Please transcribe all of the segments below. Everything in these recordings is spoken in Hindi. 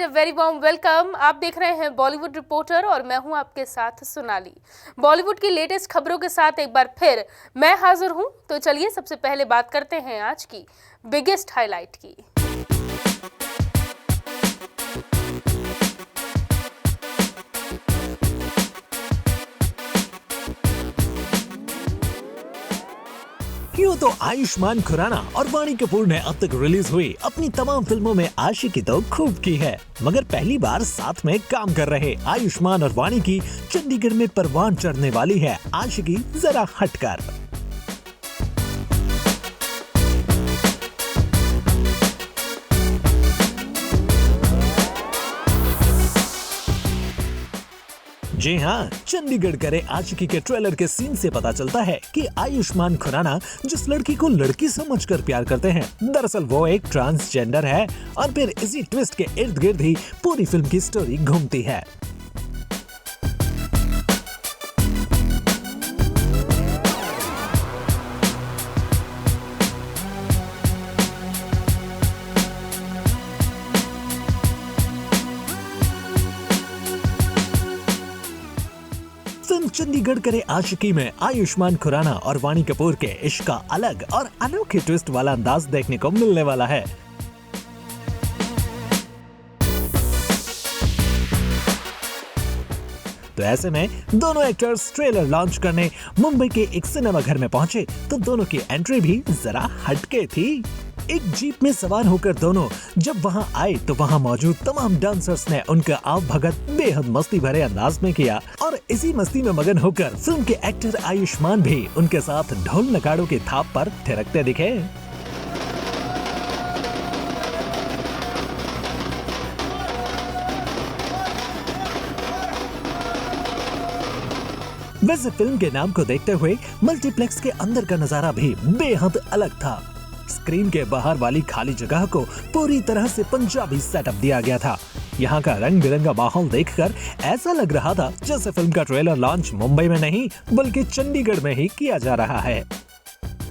And very warm welcome. आप देख रहे हैं बॉलीवुड रिपोर्टर और मैं हूं आपके साथ सोनाली। बॉलीवुड की लेटेस्ट खबरों के साथ एक बार फिर मैं हाजिर हूं। तो चलिए सबसे पहले बात करते हैं आज की बिगेस्ट हाईलाइट की। क्यों तो आयुष्मान खुराना और वाणी कपूर ने अब तक रिलीज हुई अपनी तमाम फिल्मों में आशिकी तो खूब की है, मगर पहली बार साथ में काम कर रहे आयुष्मान और वाणी की चंडीगढ़ में परवान चढ़ने वाली है आशिकी जरा हटकर। जी हाँ, चंडीगढ़ करे आशिकी के ट्रेलर के सीन से पता चलता है कि आयुष्मान खुराना जिस लड़की को लड़की समझकर प्यार करते हैं, दरअसल वो एक ट्रांसजेंडर है और फिर इसी ट्विस्ट के इर्द गिर्द ही पूरी फिल्म की स्टोरी घूमती है। फिल्म चंडीगढ़ करे आशिकी में आयुष्मान खुराना और वाणी कपूर के इश्क का अलग और अनोखे ट्विस्ट वाला अंदाज देखने को मिलने वाला है। तो ऐसे में दोनों एक्टर्स ट्रेलर लॉन्च करने मुंबई के एक सिनेमा घर में पहुंचे तो दोनों की एंट्री भी जरा हटके थी। एक जीप में सवार होकर दोनों जब वहां आए तो वहां मौजूद तमाम डांसर्स ने उनका आव भगत बेहद मस्ती भरे अंदाज में किया और इसी मस्ती में मगन होकर फिल्म के एक्टर आयुष्मान भी उनके साथ ढोल नगाड़ों की थाप पर थिरकते दिखे। वैसे फिल्म के नाम को देखते हुए मल्टीप्लेक्स के अंदर का नजारा भी बेहद अलग था। स्क्रीन के बाहर वाली खाली जगह को पूरी तरह से पंजाबी सेटअप दिया गया था। यहाँ का रंग बिरंगा माहौल देखकर ऐसा लग रहा था जैसे फिल्म का ट्रेलर लॉन्च मुंबई में नहीं बल्कि चंडीगढ़ में ही किया जा रहा है।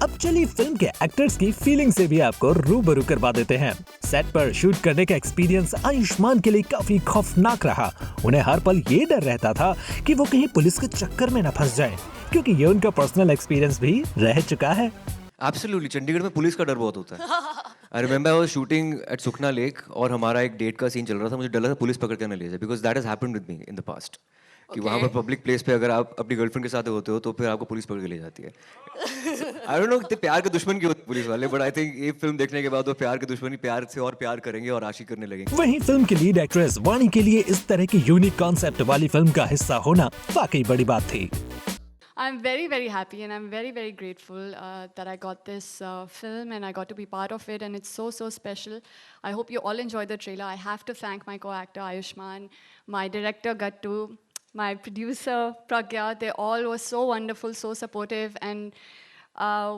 अब चलिए फिल्म के एक्टर्स की फीलिंग से भी आपको रूबरू करवा देते हैं। सेट पर शूट करने का एक्सपीरियंस आयुष्मान के लिए काफी खौफनाक रहा। उन्हें हर पल ये डर रहता था कि वो कहीं पुलिस के चक्कर में न फंस जाए, क्योंकि ये उनका पर्सनल एक्सपीरियंस भी रह चुका है। एब्सोल्युटली, चंडीगढ़ में पुलिस का डर बहुत होता है। I remember I was shooting at Sukhna lake और हमारा एक डेट का सीन चल रहा था। मुझे डर लगा था पुलिस पकड़ के न ले जाए, because that has happened with me in the past कि वहाँ पर पब्लिक प्लेस पे अगर आप अपनी गर्लफ्रेंड के साथ होते हो तो फिर आपको पुलिस पकड़ के ले जाती है। आई डोंट नो कितने प्यार के दुश्मन क्यों होते पुलिस वाले, बट आई थिंक ये फिल्म देखने के बाद वो प्यार के दुश्मन ही प्यार से और प्यार करेंगे और आशिक करने लगेंगे। वहीं फिल्म की लीड एक्ट्रेस वाणी के लिए इस तरह की यूनिक कॉन्सेप्ट वाली फिल्म का हिस्सा होना वाकई बड़ी बात थी। I'm very, very happy and I'm very, very grateful that I got this film and I got to be part of it, and it's so, so special. I hope you all enjoy the trailer. I have to thank my co-actor Ayushman, my director Gattu, my producer Pragya. They all were so wonderful, so supportive, and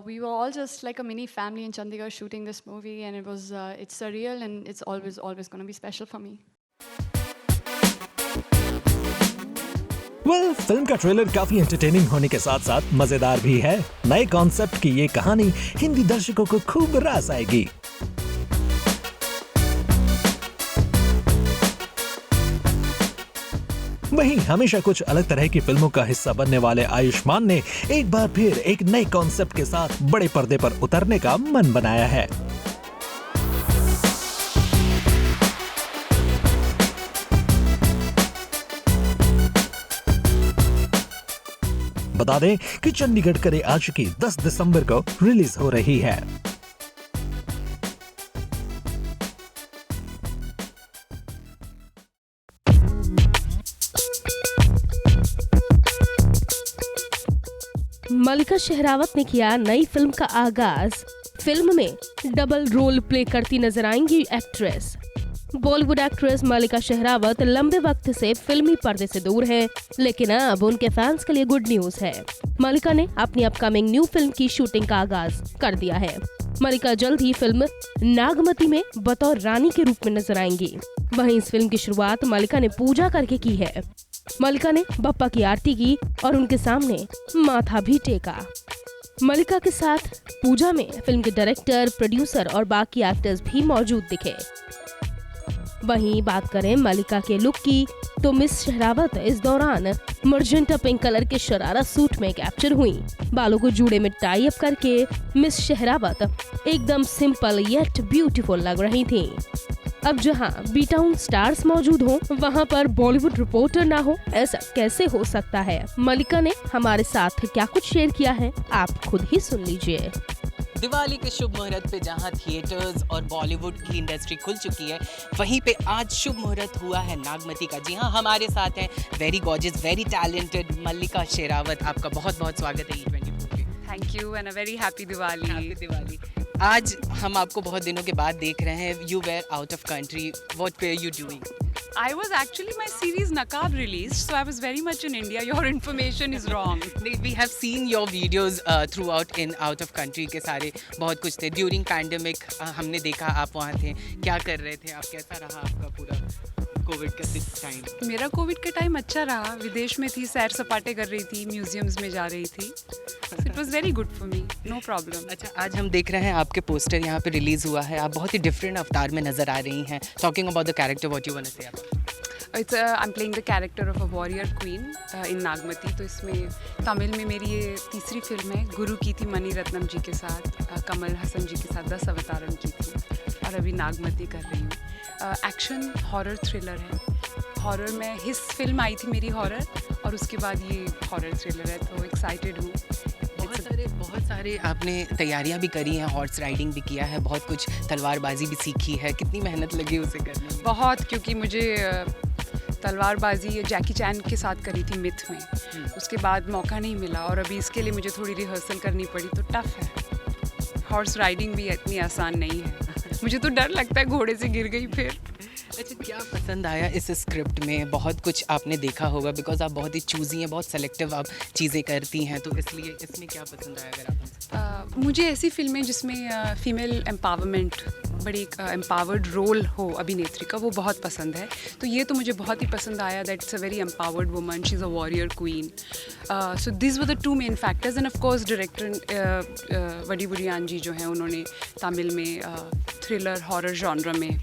we were all just like a mini family in Chandigarh shooting this movie, and it's surreal and it's always going to be special for me. Film का ट्रेलर काफी एंटरटेनिंग होने के साथ साथ मजेदार भी है। नए कॉन्सेप्ट की ये कहानी हिंदी दर्शकों को खूब रास आएगी। वहीं हमेशा कुछ अलग तरह की फिल्मों का हिस्सा बनने वाले आयुष्मान ने एक बार फिर एक नए कॉन्सेप्ट के साथ बड़े पर्दे पर उतरने का मन बनाया है। बता दें कि चंडीगढ़ करे आशिकी 10 दिसंबर को रिलीज हो रही है। मल्लिका शेहरावत ने किया नई फिल्म का आगाज। फिल्म में डबल रोल प्ले करती नजर आएंगी एक्ट्रेस। बॉलीवुड एक्ट्रेस मल्लिका शेहरावत लंबे वक्त से फिल्मी पर्दे से दूर हैं, लेकिन अब उनके फैंस के लिए गुड न्यूज है। मल्लिका ने अपनी अपकमिंग न्यू फिल्म की शूटिंग का आगाज कर दिया है। मल्लिका जल्द ही फिल्म नागमती में बतौर रानी के रूप में नजर आएंगी। वहीं इस फिल्म की शुरुआत मल्लिका ने पूजा करके की है। मल्लिका ने बप्पा की आरती की और उनके सामने माथा भी टेका। मल्लिका के साथ पूजा में फिल्म के डायरेक्टर, प्रोड्यूसर और बाकी एक्टर्स भी मौजूद दिखे। वहीं बात करें मल्लिका के लुक की तो मिस शेहरावत इस दौरान मर्जेंटा पिंक कलर के शरारा सूट में कैप्चर हुई। बालों को जूड़े में टाई अप करके मिस शेहरावत एकदम सिंपल येट ब्यूटीफुल लग रही थी। अब जहां बी टाउन स्टार्स मौजूद हों, वहां पर बॉलीवुड रिपोर्टर ना हो, ऐसा कैसे हो सकता है? मल्लिका ने हमारे साथ क्या कुछ शेयर किया है, आप खुद ही सुन लीजिए। दिवाली के शुभ मुहूर्त पे जहां थिएटर्स और बॉलीवुड की इंडस्ट्री खुल चुकी है, वहीं पे आज शुभ मुहूर्त हुआ है नागमती का। जी हाँ, हमारे साथ हैं वेरी गॉर्जियस, वेरी टैलेंटेड मल्लिका शेरावत। आपका बहुत बहुत स्वागत है E24 पे। Thank you and a very happy Diwali. Happy Diwali. आज हम आपको बहुत दिनों के बाद देख रहे हैं। You were out of country, what way you doing? I was actually, my series Naqab released, so I was very much in India. Your information is wrong. We have seen your videos throughout in out of country के सारे बहुत कुछ थे। ड्यूरिंग पैंडेमिक हमने देखा आप वहाँ थे, क्या कर रहे थे आप? कैसा रहा आपका पूरा कोविड का दिस टाइम? मेरा कोविड का टाइम अच्छा रहा। विदेश में थी, सैर सपाटे कर रही थी, म्यूजियम्स में जा रही थी। It was very good for me, no problem. अच्छा, आज हम देख रहे हैं आपके पोस्टर यहाँ पे रिलीज हुआ है। आप बहुत ही डिफरेंट अवतार में नजर आ रही हैं। Talking about the character, what you want to say about? I am playing the character of a warrior queen in Nagamati. तो इसमें तमिल में मेरी ये तीसरी फिल्म है। गुरु की थी मणि रत्नम जी के साथ, कमल हसन जी के साथ 10 अवतारम की थी, और अभी नागमती कर रही हूँ। एक्शन हॉरर थ्रिलर है। हॉरर में हिस फिल्म आई थी मेरी हॉरर, और उसके बाद ये हॉरर थ्रिलर है, तो एक्साइटेड हूँ। बहुत सारे आपने तैयारियां भी करी हैं, हॉर्स राइडिंग भी किया है, बहुत कुछ तलवारबाजी भी सीखी है। कितनी मेहनत लगी उसे करने में? बहुत, क्योंकि मुझे तलवारबाजी जैकी चैन के साथ करी थी मिथ में। उसके बाद मौका नहीं मिला, और अभी इसके लिए मुझे थोड़ी रिहर्सल करनी पड़ी, तो टफ है। हॉर्स राइडिंग भी इतनी आसान नहीं है। मुझे तो डर लगता है घोड़े से गिर गई फिर। अच्छा, क्या पसंद आया इस स्क्रिप्ट में? बहुत कुछ आपने देखा होगा, बिकॉज आप बहुत ही चूजी हैं, बहुत सेलेक्टिव आप चीज़ें करती हैं, तो इसलिए इसमें क्या पसंद आया अगर आप? मुझे ऐसी फिल्में जिसमें फीमेल एम्पावरमेंट, बड़ी एक एम्पावर्ड रोल हो अभिनेत्री का, वो बहुत पसंद है। तो ये तो मुझे बहुत ही पसंद आया, that it's a very empowered woman, she is a warrior queen. So this were the two main factors. End of course director वडी बुरियान जी जो हैं, उन्होंने तमिल में थ्रिलर हॉरर जॉनर में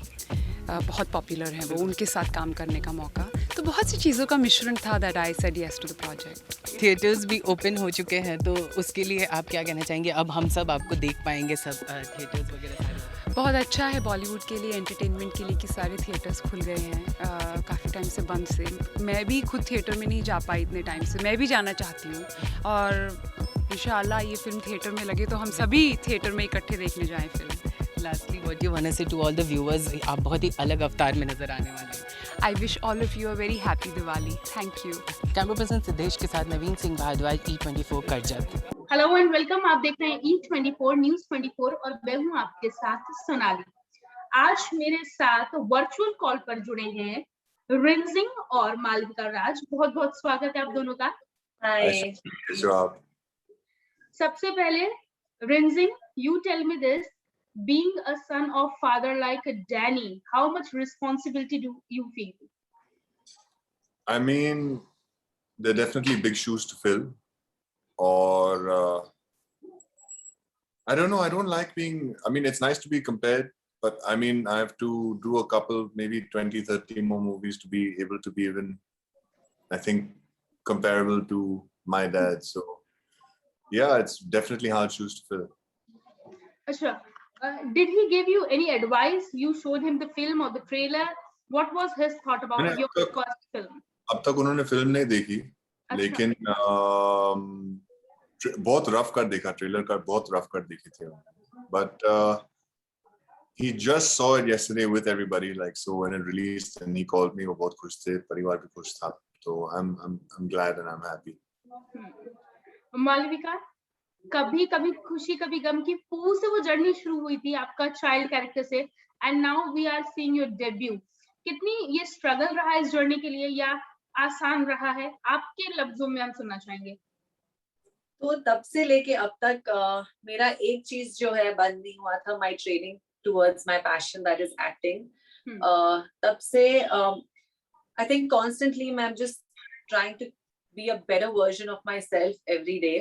बहुत पॉपुलर हैं वो, उनके साथ काम करने का मौका। तो बहुत सी चीज़ों का मिश्रण था, that I said yes to the project. Theatres भी ओपन हो चुके हैं, तो उसके लिए आप क्या कहना चाहेंगे? अब हम सब आपको देख पाएंगे, सब थिएटर्स वगैरह सारे? बहुत अच्छा है बॉलीवुड के लिए, एंटरटेनमेंट के लिए कि सारे थिएटर्स खुल गए हैं काफ़ी टाइम से बंद से। मैं भी खुद थिएटर में नहीं जा पाई इतने टाइम से, मैं भी जाना चाहती हूँ, और इंशाल्लाह ये फिल्म थिएटर में लगे तो हम सभी थिएटर में इकट्ठे देखने जाएँ film. Lastly, what you want to say to all the viewers? आप बहुत ही अलग अवतार में नजर आने वाले हैं। I wish all of you a very happy Diwali. Thanक you. कैमरा पर्सन सिद्धेश के साथ Naveen Singh Bharadwaj, E24 Karjat. Hello and welcome. आप देख रहे हैं E24 न्यूज़ 24 और मैं हूं आपके साथ सोनाली। आज मेरे साथ वर्चुअल कॉल पर जुड़े हैं रिंजिंग और मालविका राज। बहुत बहुत स्वागत है आप दोनों का। हाय। सबसे पहले Rinzing, you tell me this, being a son of father like Danny, how much responsibility do you feel? I mean, they're definitely big shoes to fill. Or I don't know. I don't like being. I mean, it's nice to be compared, but I mean, I have to do a couple, maybe 20, 30 more movies to be able to be even, I think, comparable to my dad. So, yeah, it's definitely hard shoes to fill. Ashra, did he give you any advice? You showed him the film or the trailer. What was his thought about your first film? अब तक उन्होंने फिल्म नहीं देखी, लेकिन बहुत रफ कर देखा, ट्रेलर का बहुत रफ कर देखी थी, but he just saw it yesterday with everybody, like, so when it released and he called me, वो बहुत खुश थे, परिवार भी खुश था, तो I'm glad and I'm happy. Malvika, कभी कभी खुशी कभी गम की फूल से वो जर्नी शुरू हुई थी आपका चाइल्ड कैरेक्टर से, and now we are seeing your debut. कितनी ये स्ट्रगल रहा है इस जर्नी के लिए, या आसान रहा है? आपके लफ्जों में हम सुनना चाहेंगे। तो तब से लेके अब तक मेरा एक चीज जो है बंद नहीं हुआ था, my training towards my passion, that is acting. तब से आई थिंक कॉन्स्टेंटली मैं just trying to be a better version of myself every day.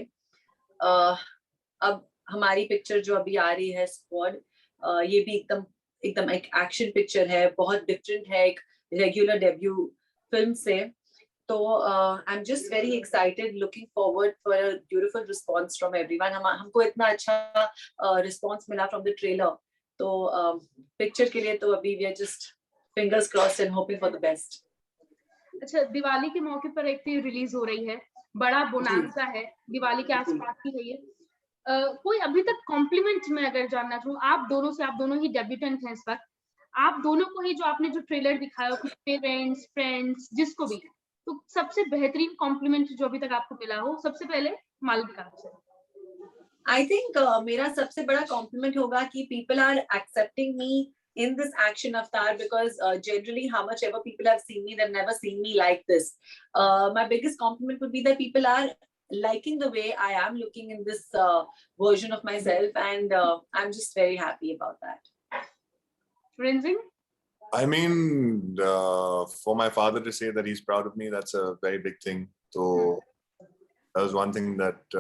अब हमारी पिक्चर जो अभी आ रही है स्क्वाड, ये भी एकदम एकदम एक एक्शन पिक्चर है, बहुत डिफरेंट है एक रेगुलर डेब्यू फिल्म से. तो I am just very excited, looking forward for a beautiful response from everyone. हमको इतना अच्छा रिस्पॉन्स मिला फ्रॉम द ट्रेलर. तो पिक्चर के लिए तो अभी we are just fingers crossed and hoping for the best. अच्छा, दिवाली के मौके पर एक फिल्म रिलीज हो रही है, बड़ा बोनांजा है, दिवाली के आसपास की है ये. कोई अभी तक कॉम्प्लीमेंट में अगर जानना चाहूँ आप दोनों से, आप दोनों ही डेब्यूटेंट हैं इस वक्त, आप दोनों को ही जो आपने जो ट्रेलर दिखाया हो, पेरेंट्स, फ्रेंड्स, जिसको भी, तो सबसे बेहतरीन कॉम्प्लीमेंट जो अभी तक आपको मिला हो, सबसे पहले मालविका से. I think मेरा सबसे बड़ा compliment होगा कि people are accepting me in this action avatar, because generally how much ever people have seen me, they've never seen me like this. My biggest compliment would be that people are liking the way I am looking in this version of myself, and I'm just very happy about that. Rinzing? I mean, for my father to say that he's proud of me, that's a very big thing. So that was one thing that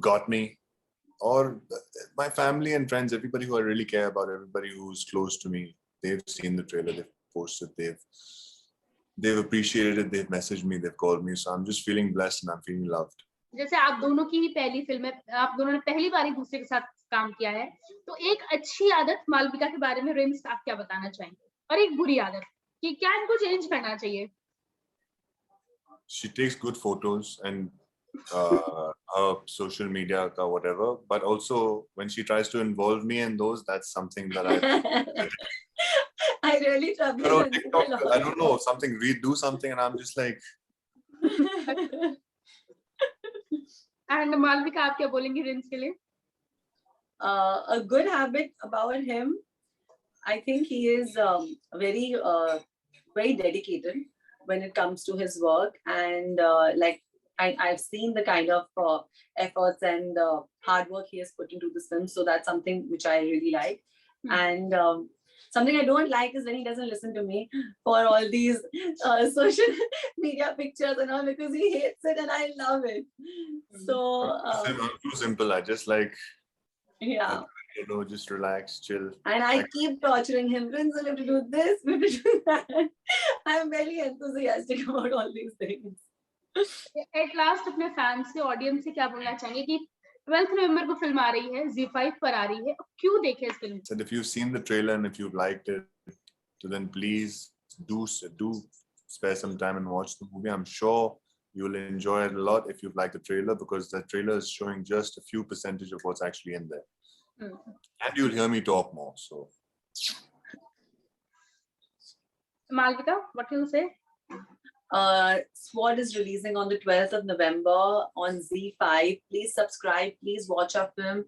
got me. Or my family and friends, everybody who I really care about, everybody who's close to me, they've seen the trailer, they've posted, they've appreciated it, they've messaged me, they've called me. So I'm just feeling blessed and I'm feeling loved. जैसे आप दोनों की ही पहली फिल्म है, आप दोनों ने पहली बार एक दूसरे के साथ काम किया है, तो एक अच्छी आदत मालविका के बारे में रिंस आप क्या बताना चाहेंगे, और एक बुरी आदत कि क्या इनको चेंज करना चाहिए? She takes good photos and her social media ka whatever, but also when she tries to involve me in those, that's something that I really trouble. I don't know, something, we do something and I'm just like. And Malvika आप क्या बोलेंगी रिंस के लिए? A good habit about him, I think he is very very dedicated when it comes to his work, and like I've seen the kind of efforts and hard work he has put into this film, so that's something which I really like. And something I don't like is when he doesn't listen to me for all these social media pictures and all, because he hates it and I love it. So I'm too simple. I just like, yeah, you know, just relax, chill. And I keep torturing him. Prince, we have to do this, we have to do that. I'm very enthusiastic about all these things. At last अपने फैंस से, ऑडियंस से क्या बोलना चाहेंगे कि 12 नवंबर को फिल्म आ रही है, ZEE5 पर आ रही है, क्यों देखें इस film? So if you've seen the trailer and if you've liked it, then please do spare some time and watch the movie. I'm sure you'll enjoy it a lot if you've liked the trailer, because the trailer is showing just a few percentage of what's actually in there. And you'll hear me talk more. So, Malvika, what do you say? SWAT is releasing on the 12th of November on ZEE5. Please subscribe. Please watch our film.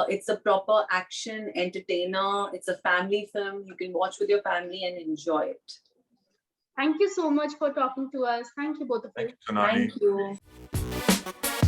It's a proper action entertainer. It's a family film. You can watch with your family and enjoy it. Thank you so much for talking to us. Thank you both of you. thank you, Sonali. Thank you.